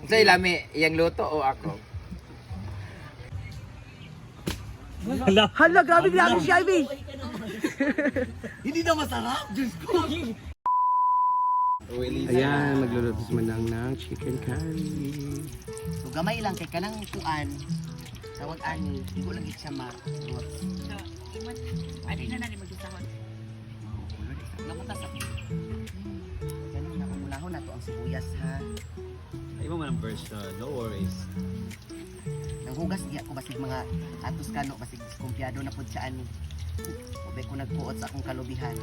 Sa ilami, iyang luto o ako? Hala, grabe si Ivy. Hindi na masarap, Diyos ko. Ayan, magluluto si Manang ng chicken curry. So gamay lang kay kanang kuan. Tawag ani, hindi ko lang siya ma. Adi na nani mag-isahon. Namutas ako. Ganun na umulahon na to ang sibuyas ha. Ay mo man ang version, no worries. Nanghugas di ako basig mga atos kano basig diskumpiyado na pud siya ani. Ube ko nagpuot sa akong kalubihan.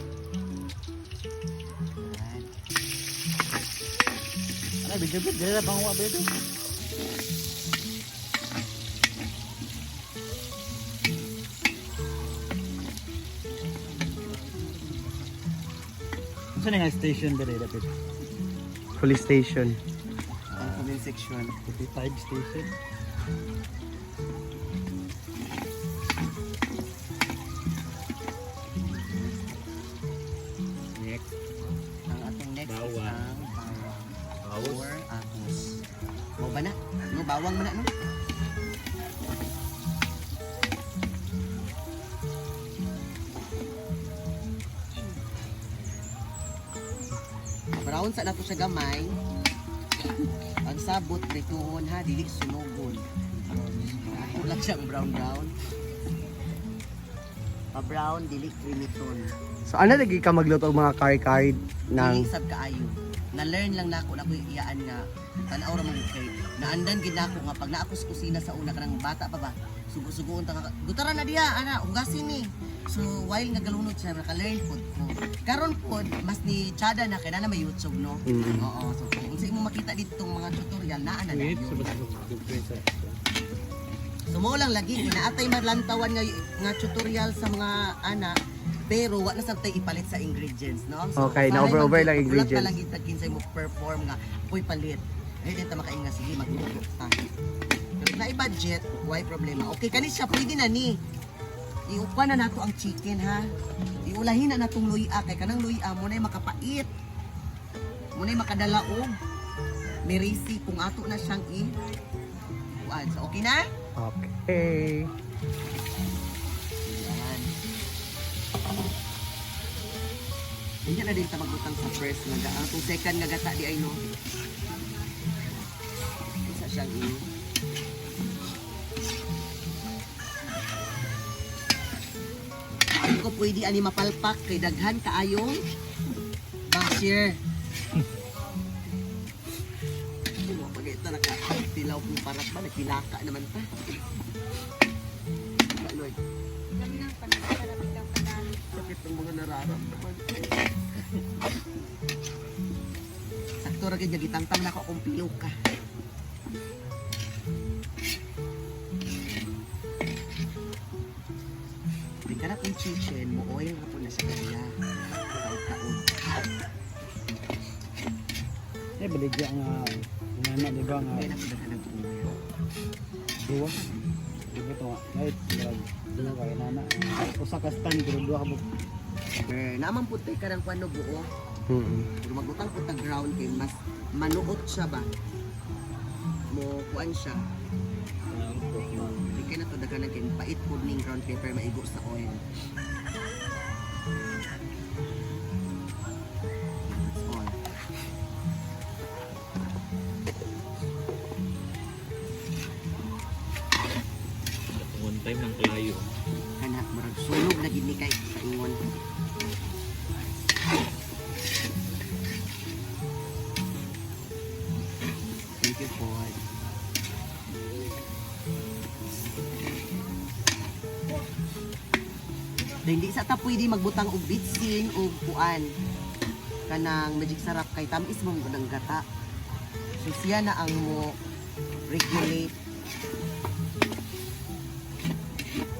Ayan. Ano, bigyan dire na bang wabe do? Saan nga station dire dapat? Police station. Ang comment section. 55 station. Next, Ang atong next is Bawang. ang Bawos. or ahos. Mo ba na? No, bawang mo na no? Brown sa nato siya gamay. Ang sabot bituhon ha, dili sunugon. Wala siyang brown. Pa-brown, dili cremiton. So ano lagi ka magluto og mga curry ng Dili sab kaayo. Na-learn lang nako na ko iyaan nga tanaw ra man kay naandan gid nako nga pag naako sa kusina sa una kanang bata pa ba sugo-sugoon ta nga gutara na diha ana hugasin ni. So while nga galunod siya naka-learn pod ko. Karon pod mas ni Chada na kay na may YouTube no. Mm. Oo, so kung sa imo makita ditong mga tutorial naa na wait, yun. sa So mo lang lagi ginaatay madlantawan nga tutorial sa mga ana pero wa na sabtay ipalit sa ingredients no. Okay, pahay na-over lang mag- ingredients. Ulat na lang gitag kinsay mo perform nga puy palit. Ay dito makainga sige magluto ta. Pero na i-budget, why problema. Okay kani siya pwede na ni. Iupa na nato ang chicken ha. Iulahin na natong luya kay kanang luya mo na makapait. Mo na makadala og merisi kung ato na siyang kuan. So okay na? Okay. Yan. Hindi na din ta magbutang sa first nga ang kung second nga gata di ay no. Isa siyang Hindi ko pwede ani mapalpak kay daghan kaayong basher. Ano pag ito nakatilaw kung parat ba nakilaka naman ta. Lord. Dami ng panagkarap ng panalo. Sakit ng mga nararamdaman ko. Sakto ra gid gitangtang na ako kung piyo ka. Di ka na kung chichen mo, oil na po na sa kanya. Taon-taon. Eh baligya nga nana di ba nga Kaya na po na nag-uwi. duwa. Diba to nga, right? Duwa kay nana. Usa ka stand pero duwa ka mo. Naman po tayo karang kwano buo. Pero magutang po tag ground kay mas manuot siya ba? Mo kuan siya. Di kaya na to daghan kay pait po ning ground pepper maigo sa oil. That's all. one time ng kalayo. Kana murag sunog na gid ni kay sa ingon. Thank you po. Hindi sa ta pwede magbutang og bitsin o kuan kanang magic sarap kay tamis mo ng gata. So siya na ang mo regulate.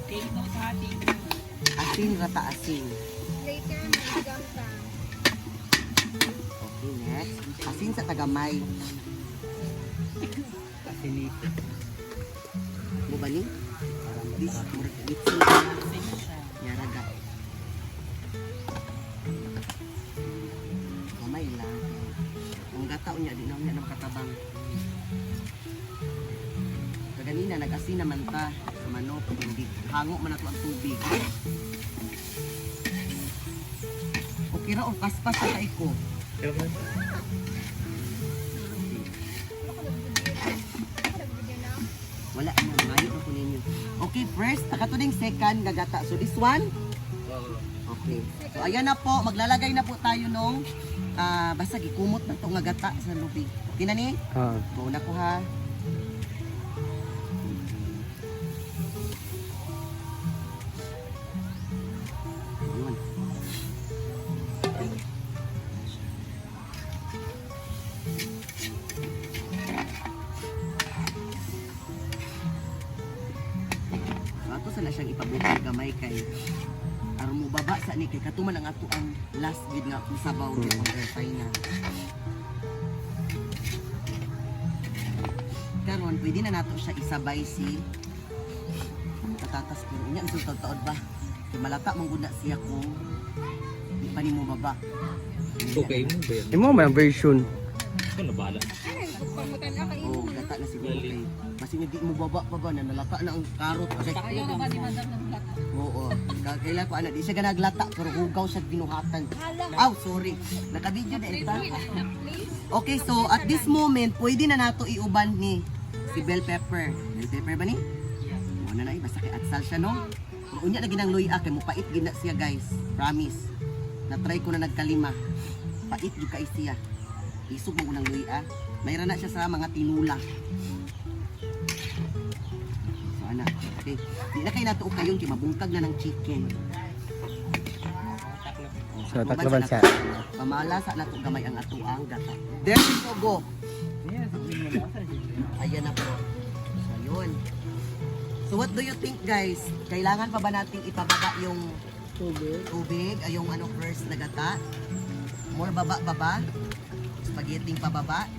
Okay, ito sa ating Asin rata asin. later, mag-gam pa. Okay, next. Asin sa tagamay. Asinito. Mo ba ni? This, bitsin. Yaraga. Gamay lang. Ang gata unya di na unya na makatabang. na nag-asin naman ta sa manok. Hindi hango man nato ang tubig. Okay ra o paspas sa ko. Wala na ngayon ako ninyo. Okay, first, nakatuning second gagata. So this one? Okay. So ayan na po, maglalagay na po tayo nung basta gikumot na itong gata sa lubig. Okay na ni? Mauna ko ha. Yun. So ato sana siyang ipabuhay gamay kay aron mo baba sa ni kay katuman ang ato ang last gid nga sabaw ni ang na. Karon pwede na nato siya isabay si patatas pero unya ang sultod taod ba? Kay malata mong gud na siya kung di pa nimo baba. Okay mo ba yan? Imo may version. Ikaw na bahala. Pamutan na kayo. Oh, gata na siguro kay kasi nga di mo baba pa ba na nalata na ang karot kasi. Kaya na ba di madam ng black? Oo. Kailan ko ana di siya ganaglata pero hugaw siya binuhatan. Aw, sorry. Naka-video na ita. Okay, so at this moment, pwede na nato iuban ni si bell pepper. Bell pepper ba ni? Ano na basta kay atsal siya no. Pero unya na ginang luya kay mo pait gina siya guys. Promise. Na-try ko na nagkalima. Pait jud kay siya. Isog mo unang luya. Mayra na siya sa mga tinula. So ana, okay. Di na kay nato kayon kay mabungkag na ng chicken. So tatlo ba siya? Pamalasa na to gamay ang atuang gata. There we go. Ayan na po. So yun. So what do you think guys? Kailangan pa ba nating ipababa yung tubig? Ay yung ano first na gata? More baba? Spaghetti pababa?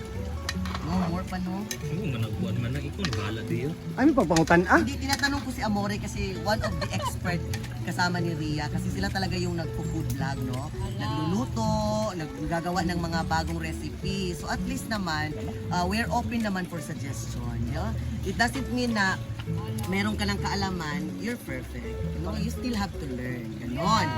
No, more pa no? Ikaw nga nagbuwan man na. Ikaw na bahala diyo. Ano pagpangutan Hindi, tinatanong ko si Amore kasi one of the expert kasama ni Ria kasi sila talaga yung nagpo-food vlog, no? Nagluluto, naggagawa ng mga bagong recipe. So at least naman, we're open naman for suggestion, no? It doesn't mean na meron ka ng kaalaman, you're perfect. You know, you still have to learn. Ganon.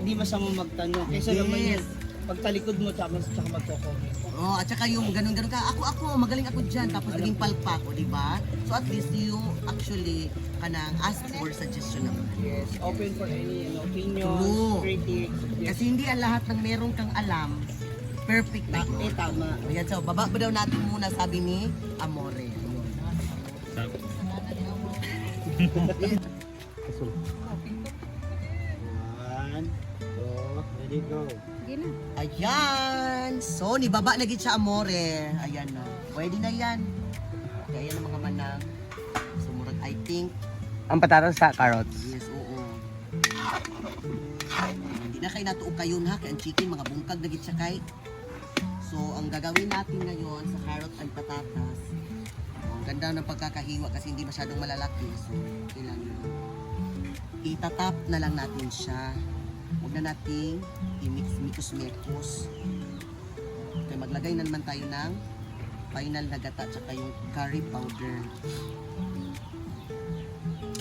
Hindi masama magtanong. Kaysa naman Yes. yung pagtalikod mo tsaka magko-comment. Oh, at saka yung ganun-ganun ka, ako, magaling ako dyan, tapos naging palpa ko, di ba? So at least you actually kanang ask for suggestion naman. Yes, open for any opinions, True. critics. Yes. Kasi hindi ang lahat ng meron kang alam, perfect na yun. Tama. Ayan, so baba ba daw natin muna, sabi ni Amore. Ayun. Sabi. One, two, ready, go. Sige na. Ayan! So, nibaba na gid siya Amore. Ayan na. Pwede na yan. Kaya yan ang mga manang. Sumurag, I think. Ang patatas sa carrots. Yes, oo. Hindi na kayo natuog kayo ha. Kaya ang chicken, mga bungkag na gid siya kay. So, ang gagawin natin ngayon sa carrot and patatas, ang ganda ng pagkakahiwa kasi hindi masyadong malalaki. So, kailangan yun. Itatap na lang natin siya. Huwag na nating i-mix-mix-mix. Okay, maglagay na naman tayo ng final na gata tsaka yung curry powder.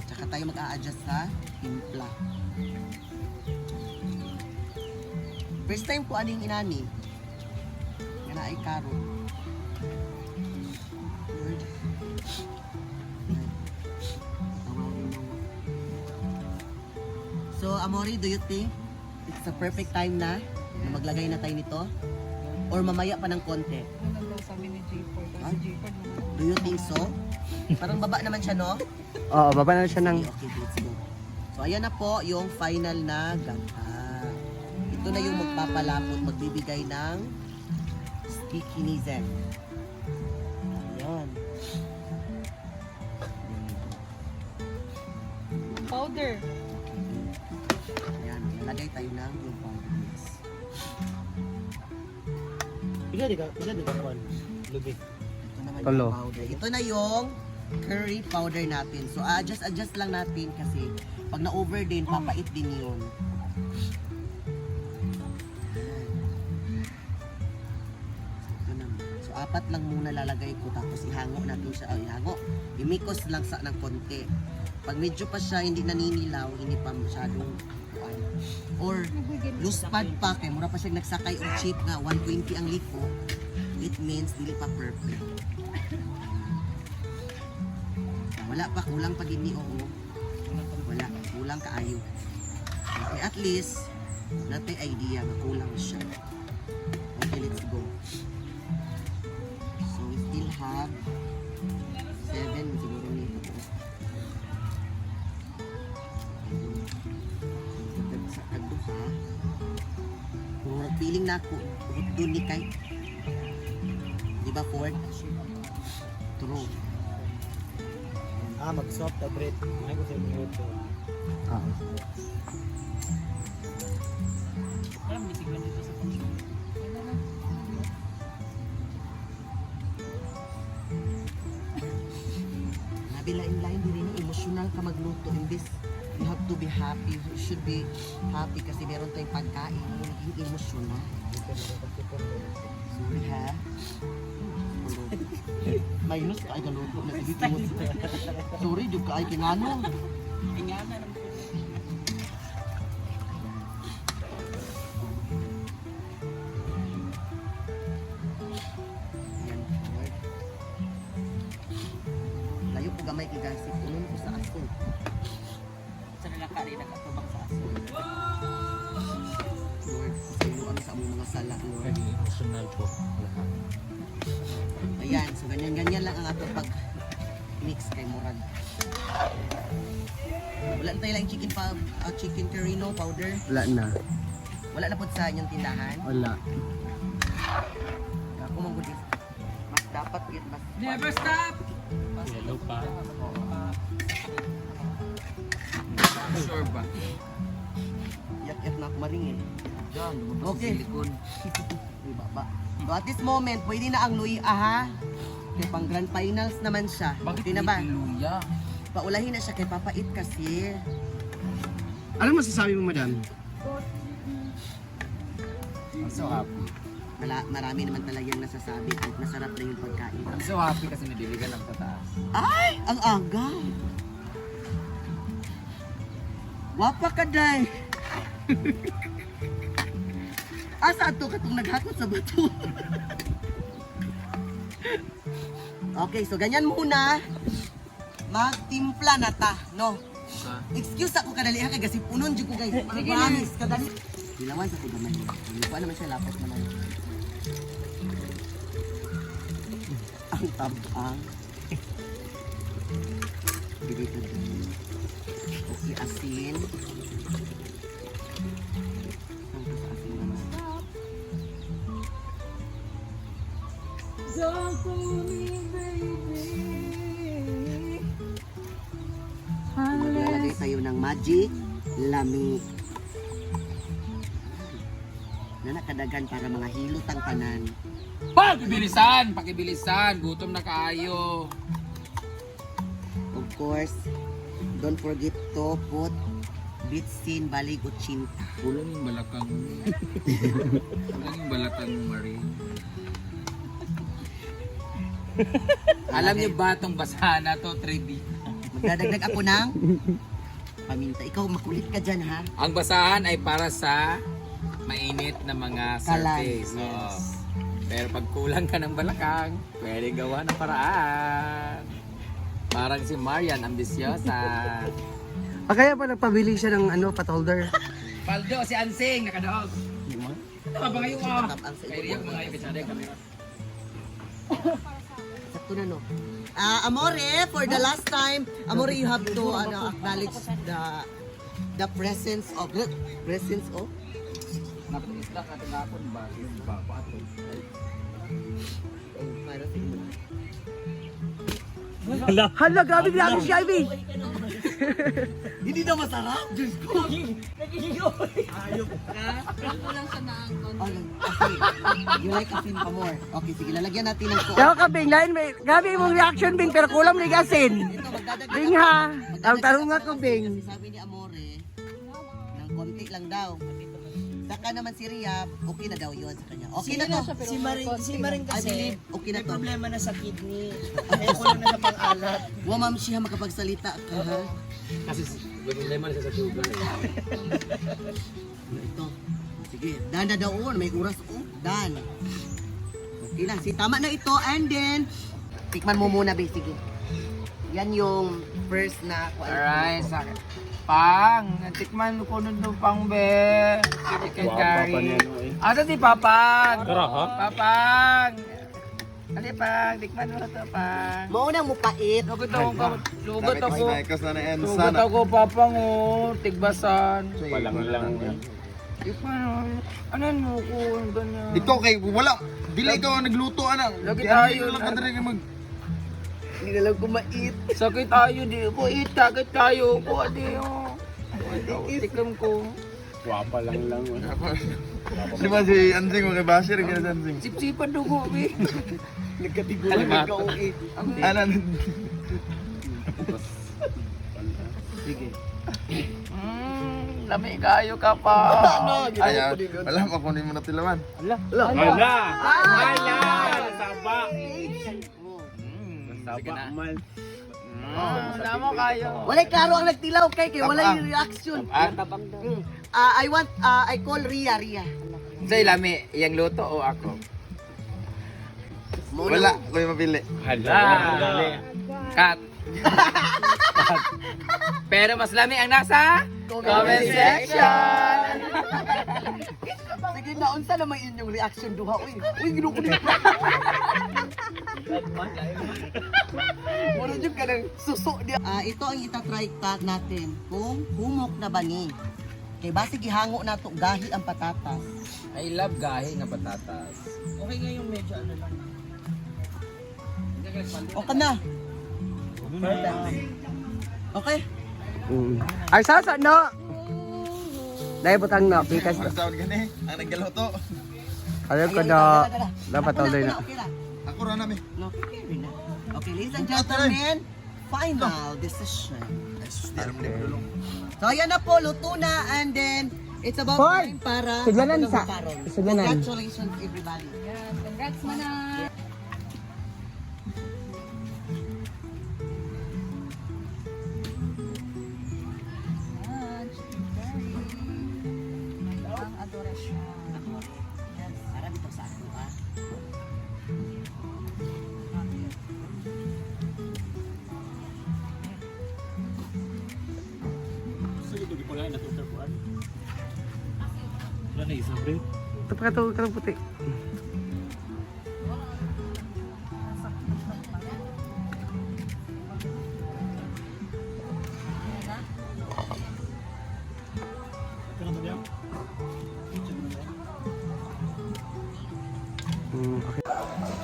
Tsaka tayo mag-a-adjust sa timpla. First time ko aning inani. Yan ay carrot. Lord. Yan. Tawagin mo. So, Amori, do you think it's a perfect time na maglagay na tayo nito? Or mamaya pa ng konti? Ano daw sabi ni J4? Ay. Kasi J4 naman. Do you think so? Parang baba naman siya, no? Oo, baba na siya ng... Okay, let's go. So, ayan na po yung final na gata. Ito na yung magpapalapot, magbibigay ng stickiness. Ayan. Powder. Ayan, nalagay tayo ng yung powders. Pila di ka kuan. Lubi. Ito naman Tolo. yung powder. Ito na yung curry powder natin. So, adjust lang natin kasi pag na-over din, papait din yun. Ito naman. So, 4 lang muna lalagay ko tapos ihango natin siya. Oh, ihango. Imikos lang sa ng konti. Pag medyo pa siya hindi naninilaw, hindi pa masyadong kuan. Or luspad pa kay mura pa siya nagsakay og cheap nga 120 ang liko. It means dili pa perfect. Wala pa, kulang pa gini, oo. Wala, kulang kaayo. Okay, at least natin idea na kulang siya. Okay, let's go. So we still have 7 siguro nito. Sa kaduha, kung feeling na ako, doon ni kay, di ba Ford? True. Mag-soft the bread. May ko sa mga ito. Parang bisig lang dito sa pangso. Nabilain-lain din rin, emotional ka magluto. Imbis, you have to be happy. You should be happy kasi meron tayong pagkain. Naging emotional. Sorry ha. Minus ka ay galuto na sige emotional. Sorry, di ka ay kinano. Yan, Lord. Layo po gamay kigasip. Unun ko sa aso. Sa nalakari nakatubak sa aso. Lord, pasayloan sa among mga sala, Lord. Naging emotional po. Ayan, so ganyan-ganyan lang ang ato pag mix kay Murag. Wala na tayo lang chicken carino powder. Wala na. Wala na po sa inyong tindahan. Wala. Ako mong gudis. Mas dapat yun, mas... Never stop! Hello pa. Sure ba? Yak-yak na ako maringin. Yan, lumabas Okay. sa silikon. Uy, baba. So at this moment, pwede na ang Luya, ha? Kaya pang grand finals naman siya. Bakit Okay na ba? luya? Paulahin na siya kay papait kasi. Ano masasabi mo, madam? I'm so happy. Marami naman talagang nasasabi kahit masarap na yung pagkain. I'm so happy kasi nadiligan ng tataas. Ay! Ang aga! Wapa ka, day! Asa ato ka itong naghakot sa bato? Okay, so ganyan muna. Magtimpla na ta, no? Excuse ako kadali ha, kay gasipunon dyan ko guys. Promise, kadali. Dilawan sa ko gamay. Hindi ko naman siya lapot naman. Ang tabang. Bili ko din. Okay, asin. Saan ko sa asin naman? Maglalagay tayo ng magic lami na nakadagan para mga hilot ang tanan. Pakibilisan! Pakibilisan! Gutom na kaayo. Of course, don't forget to put bitsin balig o chinta. Kulang yung balakang. Kulang yung balakang Marie. Alam niyo ba itong basahan na to, 3D? Magdadagdag ako ng paminta. Ikaw makulit ka dyan, ha? Ang basahan ay para sa mainit na mga Kalan, surface. Oo. yes. Pero pag kulang ka ng balakang, pwede gawa ng paraan. Parang si Marian, ambisyosa. Kaya pa nagpabili siya ng pot holder. Paldo, si Ansing, nakadaog. Ito ba ngayon ka? Matabang sa Kaya riyak mga ibitsada yung kamera. Sakto na, no? Amore, for the last time, Amore, you have to acknowledge the presence of Napisla ka tinapon ba? Yung papato. para sa inyo. Hala, grabe niya si Ivy. Hindi na masarap, Diyos ko. Kulang siya na ang Oh, asin. You like asin pa more. Okay, sige, lalagyan natin ng ko. Kaya ka, Bing. Grabe mong reaction, Bing. Pero kulang ni Gasin. Ito, magdadagdag Bing, ha? Ang tanong nga ko, Bing. Sabi ni Amore, ng konti lang daw. Saka naman si Ria, okay na daw yun sa kanya. Okay na to. Si Maring I kasi, believe, okay na may to. problema na sa kidney. Kaya kulang na sa pang-alat. Wa ma'am siya makapagsalita ka ha. Kasi problema na siya sa sugar. Ano ito? Sige, dan na daw on. May oras oh. Dan. Okay na. Tama na ito. And then, tikman mo muna, be. Sige. Yan yung first na Alright, sakit. Pang, natikman ko nun doon pang be. Chicken curry. Asa si Papang? Tara, ha? Papang! Ali Pang, tikman mo ito Pang. Maunang mupait. Lugot ako, lugot ako. Sinaikas na na Lugot sana. ako Papang oh, tigbasan. Walang lang. Tikman, ano mo ko, ganyan. Ikaw kay wala. Dili ikaw ang nagluto anak. Lagi Kaya tayo, lang ka talaga mag Hindi na lang kumait. Sakit tayo, di ko sakit tayo ko, adi oh. Tikam ko. Wapa lang. Di ba si Ansing mga basher ka na Ansing? Sip-sipan dugo, be. Nagkatigulan ka okay. Ano? Sige. Lami kayo ka pa. Ay, wala pa kung hindi mo natilawan. Ala! Saba! Saba man. Lamo kayo. Walay klaro ang nagtilaw kay walay reaction. I call Ria. Say lami, iyang luto o ako? Wala, ko yung mapili. Hala! Cut. Pero mas lami ang nasa comment section. Sige na, unsa naman inyong reaction duha? Uy, ginuko na. Muna yung kanang suso niya. Ito ang itatry natin kung humok na ba ni. Kaya basi gihango na to gahi ang patatas. I love gahi nga patatas. Okay nga yung medyo ano lang. Okay na. Okay. Ay sasa no. Dai butang na pikas. Ang sound gani, ang naggaluto. Alam ko na dapat tuloy na. Okay na. Ako ra nami. No, okay, ladies and gentlemen, final decision. So ayan na po, luto na, and then it's about time para Sudlanan sa- magkaroon. sudlanan. Congratulations everybody. Yes, congrats mo na. Yan, chicken curry. Ang adorasyon. Yes, para dito sa ako, ah. Sige, tuloy ko lang. Natutor ko. Wala na isa, bro. Ito pa ka puti.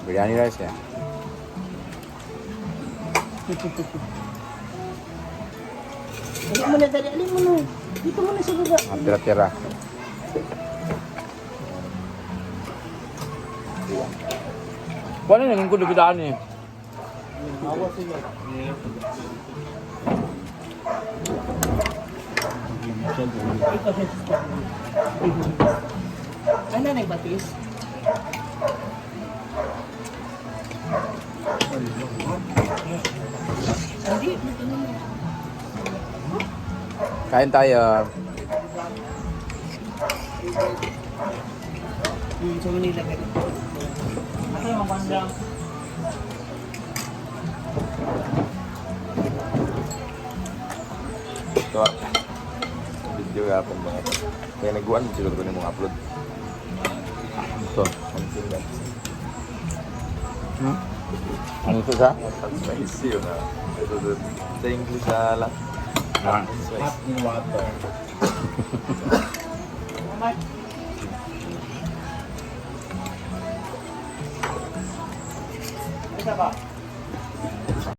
Biryani rice ya. Alin mo na dali, alin mo na. Dito mo na sa baba. Tira-tira. Paano naging kudu-kudaan eh? Ano na batis? Kain tayo. Sa Manila ka. Ako yung banda. Ito. Video ya pun banget. Kaya naguan juga ko nimo upload. Ito, something that. Ano ito sa? Spicy yun na. Ito doon. Thank you sa lang. Spicy. water. Isa ba?